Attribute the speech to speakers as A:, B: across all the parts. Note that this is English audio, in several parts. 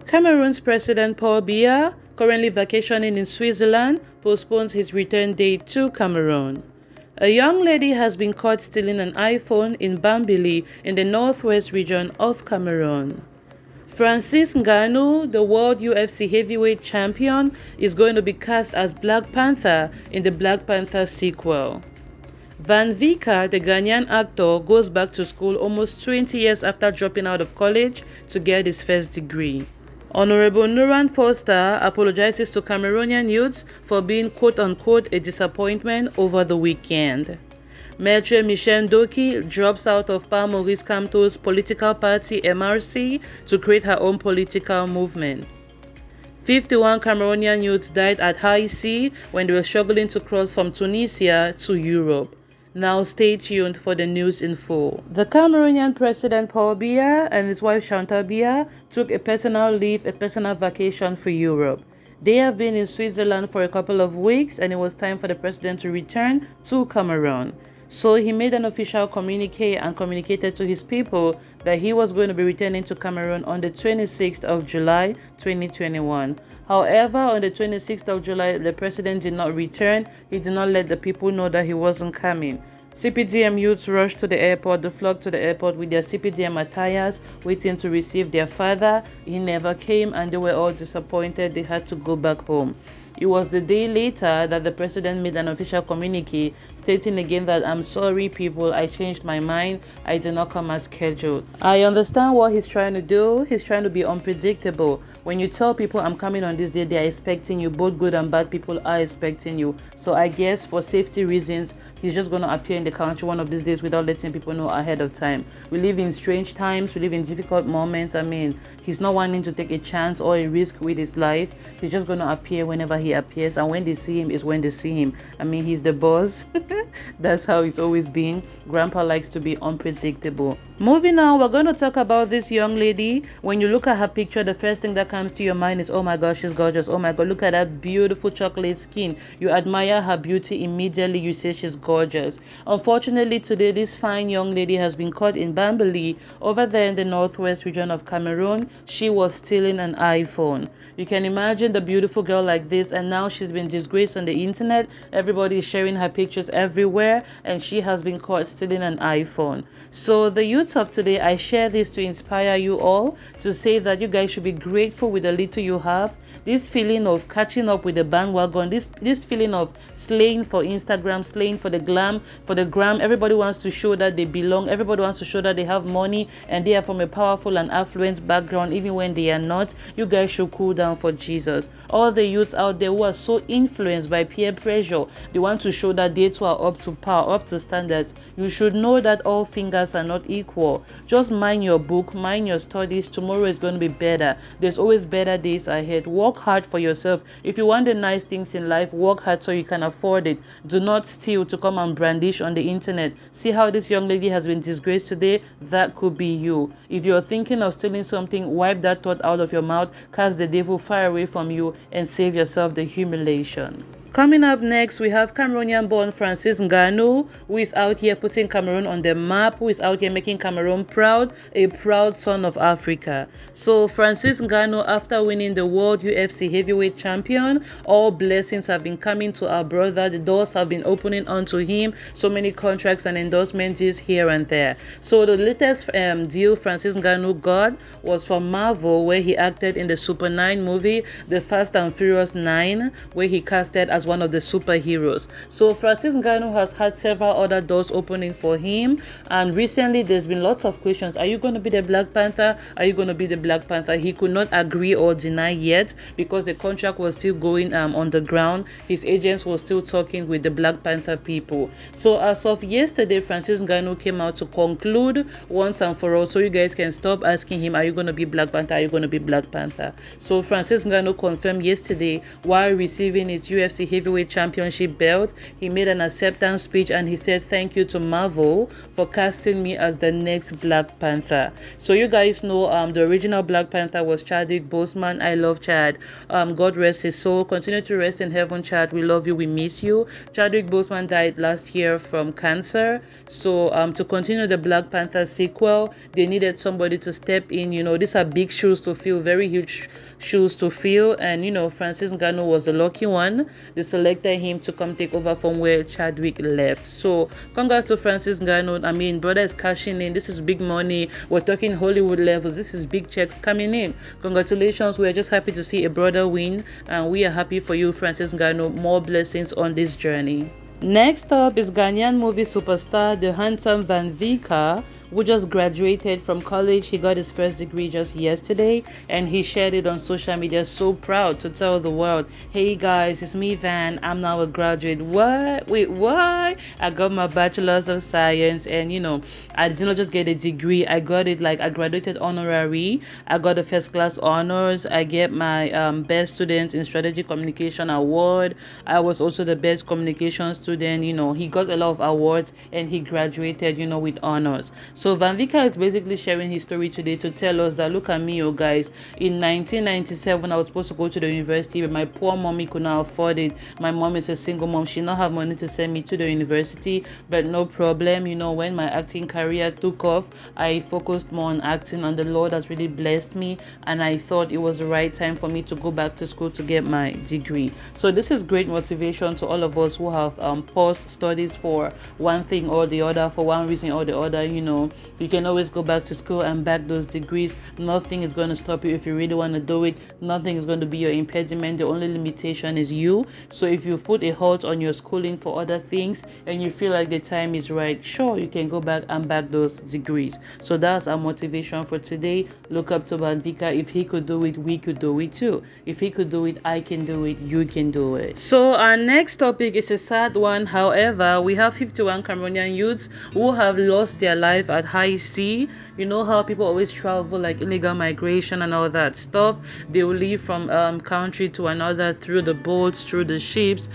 A: Cameroon's President Paul Biya, currently vacationing in Switzerland, postpones his return date to Cameroon. A young lady has been caught stealing an iPhone in Bambili in the northwest region of Cameroon. Francis Ngannou, the world UFC heavyweight champion, is going to be cast as Black Panther in the Black Panther sequel. Vika, the Ghanaian actor, goes back to school almost 20 years after dropping out of college to get his first degree. Honorable Nuran apologizes to Cameroonian youths for being quote-unquote a disappointment over the weekend. Maître Michel Doki drops out of Pa Maurice Kamto's political party MRC to create her own political movement. 51 Cameroonian youths died at high sea when they were struggling to cross from Tunisia to Europe. Now stay tuned for the news in full. The Cameroonian President Paul Biya and his wife Chantal Biya took a personal vacation for Europe. They have been in Switzerland for a couple of weeks and it was time for the president to return to Cameroon. So he made an official communique and communicated to his people that he was going to be returning to Cameroon on the 26th of July 2021. However, on the 26th of July, the president did not return. He did not let the people know that he wasn't coming. CPDM youths rushed to the airport. They flocked to the airport with their CPDM attires, waiting to receive their father. He never came and they were all disappointed. They had to go back home. It was the day later that the president made an official communique stating again that I'm sorry people, I changed my mind, I did not come as scheduled. I understand what he's trying to do. He's trying to be unpredictable. When you tell people I'm coming on this day, they are expecting you. Both good and bad people are expecting you. So I guess for safety reasons, he's just going to appear in the country one of these days without letting people know ahead of time. We live in strange times. We live in difficult moments. I mean, he's not wanting to take a chance or a risk with his life. He's just going to appear whenever he appears. And when they see him is when they see him. I mean, he's the boss. That's how it's always been. Grandpa likes to be unpredictable. Moving on, we're going to talk about this young lady. When you look at her picture, the first thing that comes to your mind is, oh my gosh, she's gorgeous. Oh my god, look at that beautiful chocolate skin. You admire her beauty immediately. You say she's gorgeous. Unfortunately, today, this fine young lady has been caught in Bambili over there in the northwest region of Cameroon. She was stealing an iPhone. You can imagine the beautiful girl like this, and now she's been disgraced on the internet. Everybody is sharing her pictures everywhere, and she has been caught stealing an iPhone. So the youth of today, I share this to inspire you all to say that you guys should be grateful with the little you have. This feeling of catching up with the bandwagon, this feeling of slaying for Instagram, slaying for the gram. Everybody wants to show that they belong. Everybody wants to show that they have money and they are from a powerful and affluent background, even when they are not. You guys should cool down for Jesus. All the youths out there who are so influenced by peer pressure, they want to show that they too are up to par, up to standards. You should know that all fingers are not equal. Just mind your book, mind your studies. Tomorrow is going to be better. There's always better days ahead. Work hard for yourself. If you want the nice things in life, work hard so you can afford it. Do not steal to come and brandish on the internet. See how this young lady has been disgraced today? That could be you. If you're thinking of stealing something, wipe that thought out of your mouth, cast the devil far away from you, and save yourself the humiliation. Coming up next, we have Cameroonian-born Francis Ngannou, who is out here putting Cameroon on the map, who is out here making Cameroon proud, a proud son of Africa. So Francis Ngannou, after winning the World UFC Heavyweight Champion, all blessings have been coming to our brother. The doors have been opening onto him. So many contracts and endorsement deals here and there. So the latest deal Francis Ngannou got was from Marvel, where he acted in the Super 9 movie, The Fast and Furious 9, where he casted as one of the superheroes. So Francis Ngannou has had several other doors opening for him, and recently there's been lots of questions. Are you going to be the Black Panther? Are you going to be the Black Panther? He could not agree or deny yet because the contract was still going on the ground. His agents were still talking with the Black Panther people. So as of yesterday, Francis Ngannou came out to conclude once and for all, so you guys can stop asking him, are you going to be Black Panther? Are you going to be Black Panther? So Francis Ngannou confirmed yesterday while receiving his UFC heavyweight championship belt. He made an acceptance speech and he said thank you to Marvel for casting me as the next Black Panther. So you guys know the original Black Panther was Chadwick Boseman. I love Chad. God rest his soul. Continue to rest in heaven, Chad. We love you. We miss you. Chadwick Boseman died last year from cancer. So to continue the Black Panther sequel, they needed somebody to step in. You know, these are big shoes to fill, very huge shoes to fill, and you know, Francis Ngannou was the lucky one. They selected him to come take over from where Chadwick left. So congrats to Francis Ngannou. I mean, brother is cashing in. This is big money. We're talking Hollywood levels. This is big checks coming in. Congratulations. We're just happy to see a brother win, and we are happy for you, Francis Ngannou. More blessings on this journey. Next up is Ghanaian movie superstar, the handsome Vika, who just graduated from college. He got his first degree just yesterday and he shared it on social media. So proud to tell the world, hey guys, it's me Van, I'm now a graduate. What? Wait, what? I got my bachelor's of science, and you know, I did not just get a degree, I got it like I graduated honorary. I got a first class honors. I get my best student in strategic communication award. I was also the best communication student. You know, he got a lot of awards and he graduated, you know, with honors. So Vika is basically sharing his story today to tell us that look at me, you guys. In 1997, I was supposed to go to the university, but my poor mommy could not afford it. My mom is a single mom. She did not have money to send me to the university, but no problem. You know, when my acting career took off, I focused more on acting, and the Lord has really blessed me. And I thought it was the right time for me to go back to school to get my degree. So this is great motivation to all of us who have paused studies for one thing or the other, for one reason or the other. You know, you can always go back to school and back those degrees. Nothing is going to stop you if you really want to do it. Nothing is going to be your impediment. The only limitation is you. So if you've put a halt on your schooling for other things and you feel like the time is right, sure, you can go back and back those degrees. So that's our motivation for today. Look up to Vika. If he could do it, we could do it too. If he could do it, I can do it, you can do it. So our next topic is a sad one. However, we have 51 Cameroonian youths who have lost their life at high sea. You know how people always travel, like illegal migration and all that stuff. They will leave from country to another through the boats, through the ships,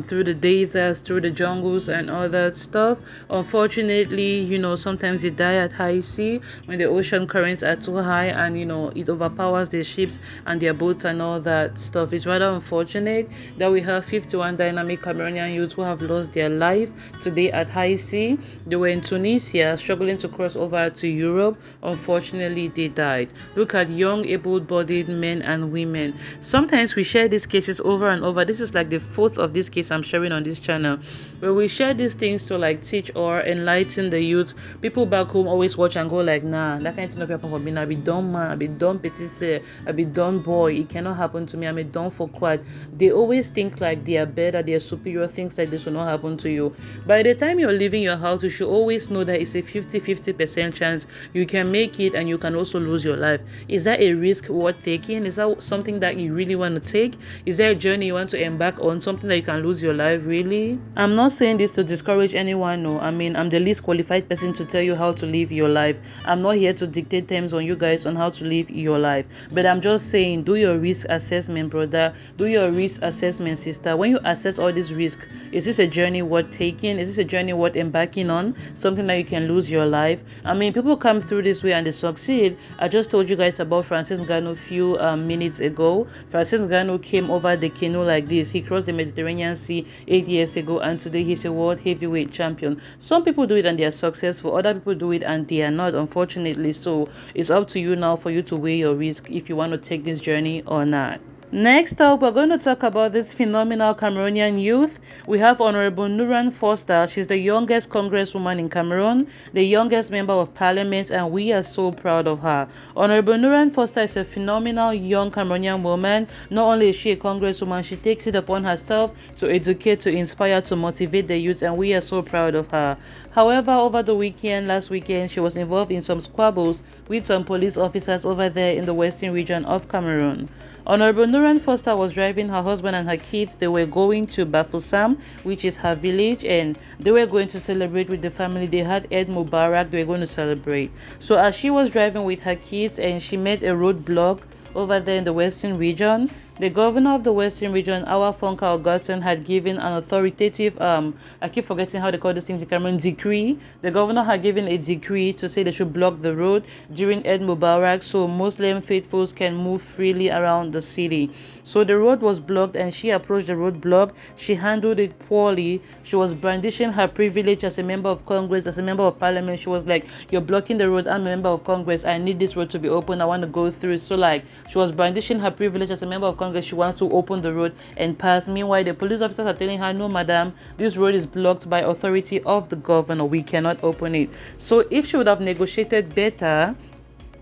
A: through the deserts, through the jungles and all that stuff. Unfortunately, you know, sometimes they die at high sea when the ocean currents are too high, and you know, it overpowers their ships and their boats and all that stuff. It's rather unfortunate that we have 51 dynamic Cameroonian youths who have lost their life today at high sea. They were in Tunisia struggling to cross over to Europe. Unfortunately, they died. Look at young able-bodied men and women. Sometimes we share these cases over and over. This is like the fourth of this case I'm sharing on this channel, where we share these things to like teach or enlighten the youth. People back home always watch and go like, nah, that kind of thing not happen for me. I be done man, I be done petite, I be done boy. It cannot happen to me. I'm a done for quad. They always think like they are better, they are superior. Things like this will not happen to you. By the time you're leaving your house, you should always know that it's a 50% chance you can make it and you can also lose your life. Is that a risk worth taking? Is that something that you really want to take? Is that a journey you want to embark on, something that you can lose your life? Really? I'm not saying this to discourage anyone. No, I mean, I'm the least qualified person to tell you how to live your life. I'm not here to dictate terms on you guys on how to live your life, but I'm just saying, do your risk assessment, brother. Do your risk assessment, sister. When you assess all this risk, is this a journey worth taking? Is this a journey worth embarking on? Something that you can lose your life? I mean, people come through this way and they succeed. I just told you guys about Francis Ngannou a few minutes ago. Francis Ngannou came over the canoe like this. He crossed the Mediterranean Sea 8 years ago, and today he's a world heavyweight champion. Some people do it and they are successful. Other people do it and they are not, unfortunately. So it's up to you now for you to weigh your risk if you want to take this journey or not. Next up, we're going to talk about this phenomenal Cameroonian youth. We have Honorable Nuran Foster. She's the youngest congresswoman in Cameroon, the youngest member of parliament, and we are so proud of her. Honorable Nuran Foster is a phenomenal young Cameroonian woman. Not only is she a congresswoman, she takes it upon herself to educate, to inspire, to motivate the youth, and we are so proud of her. However, over the last weekend, she was involved in some squabbles with some police officers over there in the western region of Cameroon. Honorable Nuran Foster was driving her husband and her kids. They were going to Bafoussam, which is her village, and they were going to celebrate with the family. They had Eid Mubarak. They were going to celebrate. So as she was driving with her kids and she met a roadblock over there in the western region, The governor of the Western region, our Fonka Augustine, had given an authoritative, I keep forgetting how they call these things in Cameroon, decree. The governor had given a decree to say they should block the road during Eid Mubarak so Muslim faithfuls can move freely around the city. So the road was blocked and she approached the roadblock. She handled it poorly. She was brandishing her privilege as a member of Congress, as a member of parliament. She was like, you're blocking the road. I'm a member of Congress. I need this road to be open. I want to go through. So like she was brandishing her privilege as a member of Congress. She wants to open the road and pass. Meanwhile, the police officers are telling her, no, madam, this road is blocked by authority of the governor. We cannot open it. So if she would have negotiated better,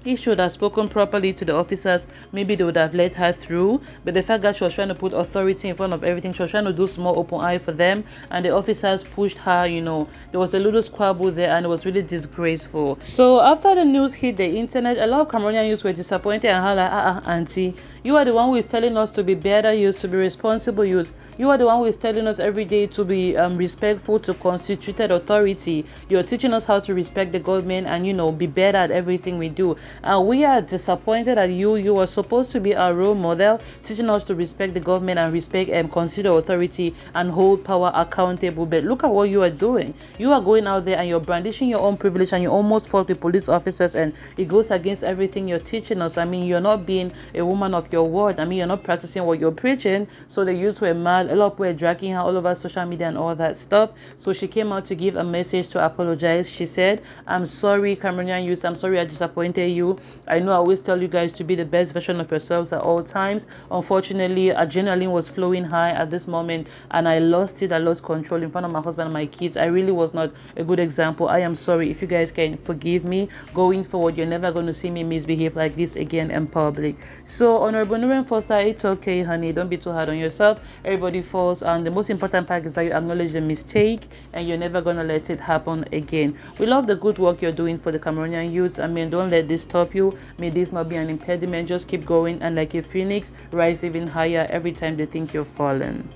A: he should have spoken properly to the officers, maybe they would have let her through. But the fact that she was trying to put authority in front of everything, she was trying to do small open eye for them, and the officers pushed her, you know, there was a little squabble there and it was really disgraceful. So after the news hit the internet, a lot of Cameroonian youths were disappointed and had like, auntie, you are the one who is telling us to be better youths, to be responsible youths. You are the one who is telling us every day to be respectful to constituted authority. You're teaching us how to respect the government and, you know, be better at everything we do. And we are disappointed at you. You are supposed to be our role model, teaching us to respect the government and respect and consider authority and hold power accountable. But look at what you are doing. You are going out there and you're brandishing your own privilege and you almost fought with police officers, and it goes against everything you're teaching us. I mean, you're not being a woman of your word. I mean, you're not practicing what you're preaching. So the youths were mad. A lot of people were dragging her all over social media and all that stuff. So she came out to give a message to apologize. She said, I'm sorry, Cameroonian youth. I'm sorry I disappointed you. I know I always tell you guys to be the best version of yourselves at all times. Unfortunately, adrenaline was flowing high at this moment and I lost it. I lost control in front of my husband and my kids. I really was not a good example. I am sorry. If you guys can forgive me, going forward, you're never going to see me misbehave like this again in public. So, Honorable Nuran Foster, it's okay, honey. Don't be too hard on yourself. Everybody falls, and the most important part is that you acknowledge the mistake and you're never going to let it happen again. We love the good work you're doing for the Cameroonian youths. I mean, don't let this stop you. May this not be an impediment. Just keep going and like a phoenix, rise even higher every time they think you're fallen.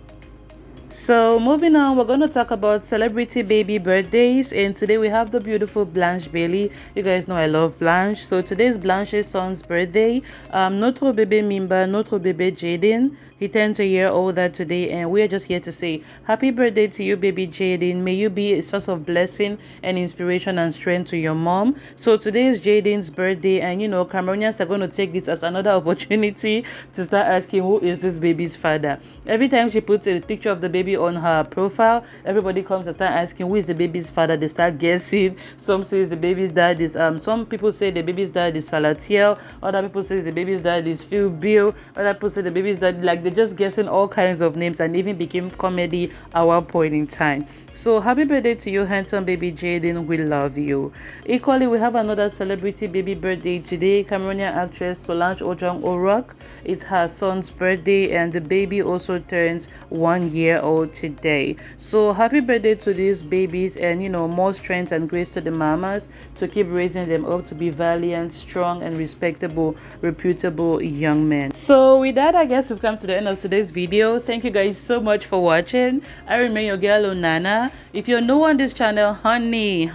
A: So moving on, we're going to talk about celebrity baby birthdays, and today we have the beautiful Blanche Bailey. You guys know I love Blanche. So today's Blanche's son's birthday. Notre bébé Mimba, notre bébé Jaden. He turns a year older today, and we are just here to say happy birthday to you, baby Jaden. May you be a source of blessing and inspiration and strength to your mom. So today is Jaden's birthday, and you know, Cameroonians are going to take this as another opportunity to start asking who is this baby's father. Every time she puts a picture of the baby on her profile, everybody comes and start asking who is the baby's father. They start guessing. Some says the baby's dad is some people say the baby's dad is Salatiel, other people say the baby's dad is Phil Bill, other people say the baby's dad, like they're just guessing all kinds of names, and even became comedy at one point in time. So happy birthday to you, handsome baby Jaden. We love you. Equally, we have another celebrity baby birthday today. Cameroonian actress Solange Ojong Orok. It's her son's birthday, and the baby also turns 1 year old today. So happy birthday to these babies, and you know, more strength and grace to the mamas to keep raising them up to be valiant, strong and respectable, reputable young men. So with that, I guess we've come to the end of today's video. Thank you guys so much for watching. I remain your girl Onana. If you're new on this channel, honey,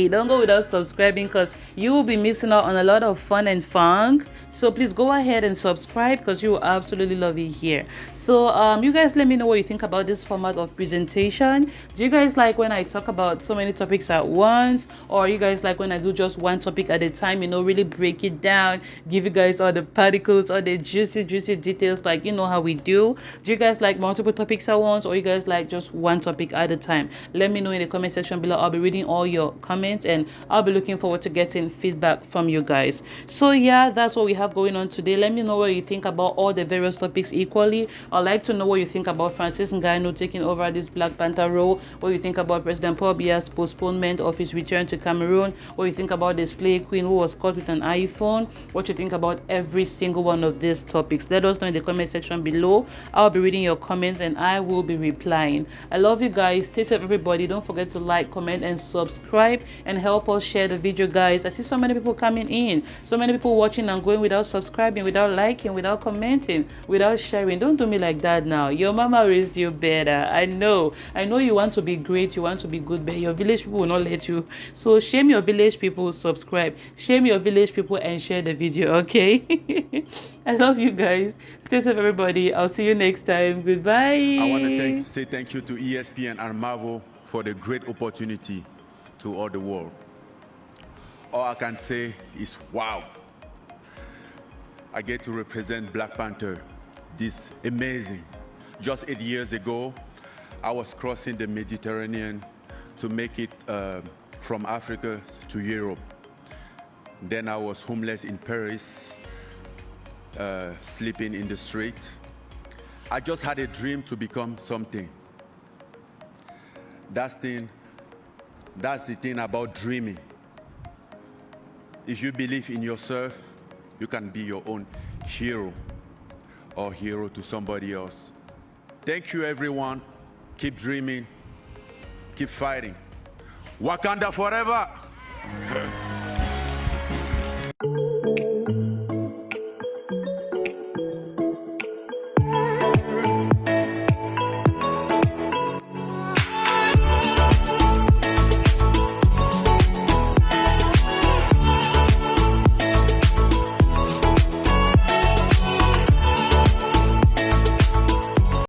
A: don't go without subscribing, because you will be missing out on a lot of fun and funk. So please go ahead and subscribe, because you will absolutely love it here. So you guys let me know what you think about this format of presentation. Do you guys like when I talk about so many topics at once, or you guys like when I do just one topic at a time, you know, really break it down, give you guys all the particles, all the juicy details, like you know how we do? Do you guys like multiple topics at once, or you guys like just one topic at a time? Let me know in the comment section below. I'll be reading all your comments and I'll be looking forward to getting feedback from you guys. So yeah, that's what we have going on today. Let me know what you think about all the various topics equally. I'd like to know what you think about Francis Ngannou taking over this Black Panther role, what you think about President Paul Biya's postponement of his return to Cameroon, what you think about the slave queen who was caught with an iPhone, what you think about every single one of these topics. Let us know in the comment section below. I'll be reading your comments and I will be replying. I love you guys. Stay safe, everybody. Don't forget to like, comment and subscribe, and help us share the video, guys. I see see so many people coming in, so many people watching and going without subscribing, without liking, without commenting, without sharing. Don't do me like that now. Your mama raised you better. I know you want to be great, you want to be good, but your village people will not let you. So shame your village people, subscribe, shame your village people, and share the video. Okay. I love you guys. Stay safe, everybody. I'll see you next time. Goodbye.
B: I want to say thank you to ESPN and Marvel for the great opportunity to all the world. All I can say is wow. I get to represent Black Panther. This amazing. Just 8 years ago, I was crossing the Mediterranean to make it from Africa to Europe. Then I was homeless in Paris, sleeping in the street. I just had a dream to become something. That's the thing about dreaming. If you believe in yourself, you can be your own hero or hero to somebody else. Thank you, everyone. Keep dreaming, keep fighting. Wakanda forever!